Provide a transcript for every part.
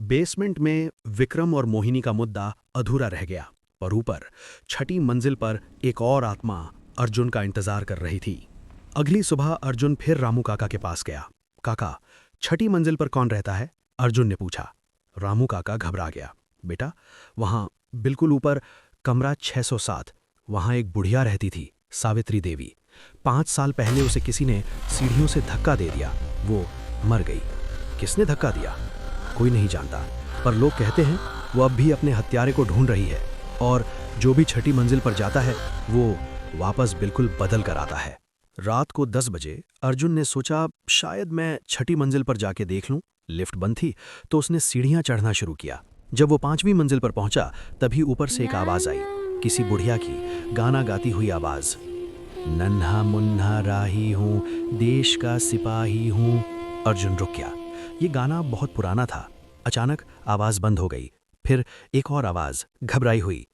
Basement में विक्रम और मोहिनी का मुद्दा अधूरा रह गया, पर ऊपर छठी मंजिल पर एक और आत्मा अर्जुन का इंतजार कर रही थी। अगली सुबह अर्जुन फिर रामू काका के पास गया। काका, छठी मंजिल पर कौन रहता है? अर्जुन ने पूछा। रामू काका घबरा गया। बेटा, वहां बिल्कुल ऊपर कमरा 607, वहां एक बुढ़िया रहती थी, सावित्री देवी। 5 साल पहले उसे किसी ने सीढ़ियों से धक्का दे दिया, वो मर गई। किसने धक्का दिया? कोई नहीं जानता, पर लोग कहते हैं वो अब भी अपने हत्यारे को ढूंढ रही है, और जो भी छठी मंजिल पर जाता है वो वापस बिल्कुल बदल कर आता है। रात को 10 बजे अर्जुन ने सोचा शायद मैं छठी मंजिल पर जाके देख लूं। लिफ्ट बंद थी तो उसने सीढ़ियां चढ़ना शुरू किया। जब वो 5वीं मंजिल पर पहुंचा तभी ऊपर से एक आवाज आई, किसी बुढ़िया की गाना गाती हुई आवाज। नन्हा मुन्हा राही हूं, देश का सिपाही हूं। अर्जुन रुक गया। ये गाना बहुत पुराना था। अचानक आवाज बंद हो गई। फिर एक और आवाज, घबराई हुई।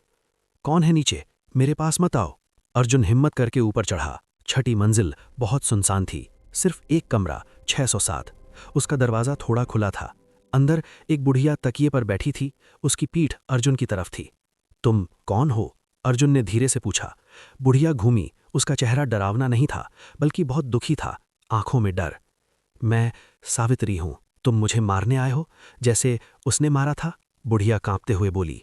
कौन है नीचे? मेरे पास मत आओ। अर्जुन हिम्मत करके ऊपर चढ़ा। छठी मंजिल बहुत सुनसान थी। सिर्फ एक कमरा, 607। उसका दरवाजा थोड़ा खुला था। अंदर एक बुढ़िया तकिए पर बैठी थी। उसकी पीठ अर्जुन की तरफ थी। तुम कौन हो? अर्जुन ने धीरे से पूछा। बुढ़िया घूमी। उसका चेहरा डरावना नहीं था, बल्कि बहुत दुखी था, आंखों में डर। मैं सावित्री हूं। तुम मुझे मारने आए हो, जैसे उसने मारा था? बुढ़िया कांपते हुए बोली।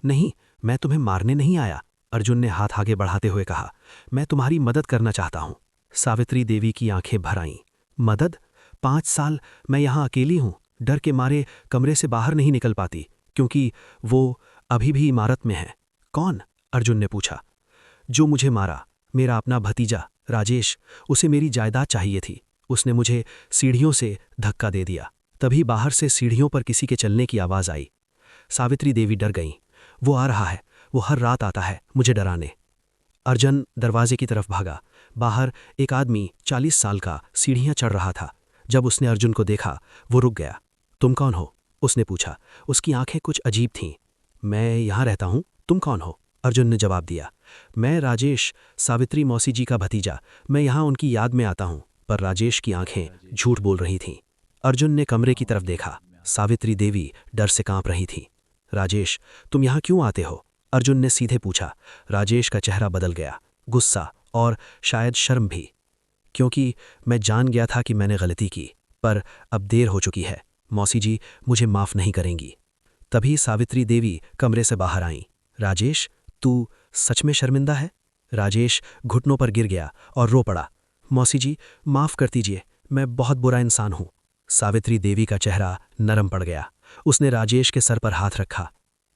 नहीं, मैं तुम्हें मारने नहीं आया, अर्जुन ने हाथ आगे बढ़ाते हुए कहा। मैं तुम्हारी मदद करना चाहता हूं। सावित्री देवी की आंखें भर आईं। मदद? 5 साल मैं यहां अकेली हूं, डर के मारे कमरे से बाहर नहीं निकल पाती, क्योंकि वो अभी भी इमारत में है। कौन? अर्जुन ने पूछा। जो मुझे मारा, मेरा अपना भतीजा राजेश। उसे मेरी जायदाद चाहिए थी। उसने मुझे सीढ़ियों से धक्का दे दिया। तभी बाहर से सीढ़ियों पर किसी के चलने की आवाज आई। सावित्री देवी डर गईं। वो आ रहा है, वो हर रात आता है मुझे डराने। अर्जुन दरवाजे की तरफ भागा। बाहर एक आदमी 40 साल का सीढ़ियां चढ़ रहा था। जब उसने अर्जुन को देखा वो रुक गया। तुम कौन हो? उसने पूछा। उसकी आंखें कुछ अजीब थीं। मैं यहाँ रहता हूँ। तुम कौन हो? अर्जुन ने जवाब दिया। मैं राजेश, सावित्री मौसी जी का भतीजा। मैं यहाँ उनकी याद में आता हूँ। पर राजेश की आंखें झूठ बोल रही थीं। अर्जुन ने कमरे की तरफ देखा। सावित्री देवी डर से कांप रही थी। राजेश, तुम यहाँ क्यों आते हो? अर्जुन ने सीधे पूछा। राजेश का चेहरा बदल गया, गुस्सा और शायद शर्म भी। क्योंकि मैं जान गया था कि मैंने गलती की, पर अब देर हो चुकी है। मौसी जी मुझे माफ नहीं करेंगी। तभी सावित्री देवी कमरे से बाहर आईं। राजेश, तू सच में शर्मिंदा है? राजेश घुटनों पर गिर गया और रो पड़ा। मौसी जी, माफ कर दीजिए, मैं बहुत बुरा इंसान हूं। सावित्री देवी का चेहरा नरम पड़ गया। उसने राजेश के सर पर हाथ रखा।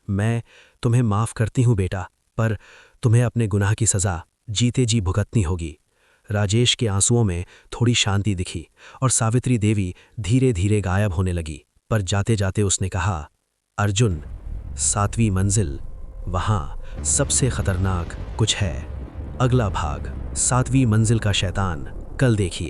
मैं तुम्हें माफ करती हूं बेटा, पर तुम्हें अपने गुनाह की सजा जीते जी भुगतनी होगी। राजेश के आंसुओं में थोड़ी शांति दिखी और सावित्री देवी धीरे धीरे गायब होने लगी। पर जाते जाते उसने कहा, अर्जुन, 7वीं मंजिल, वहां सबसे खतरनाक कुछ है। अगला भाग, 7वीं मंजिल का शैतान, कल देखिए।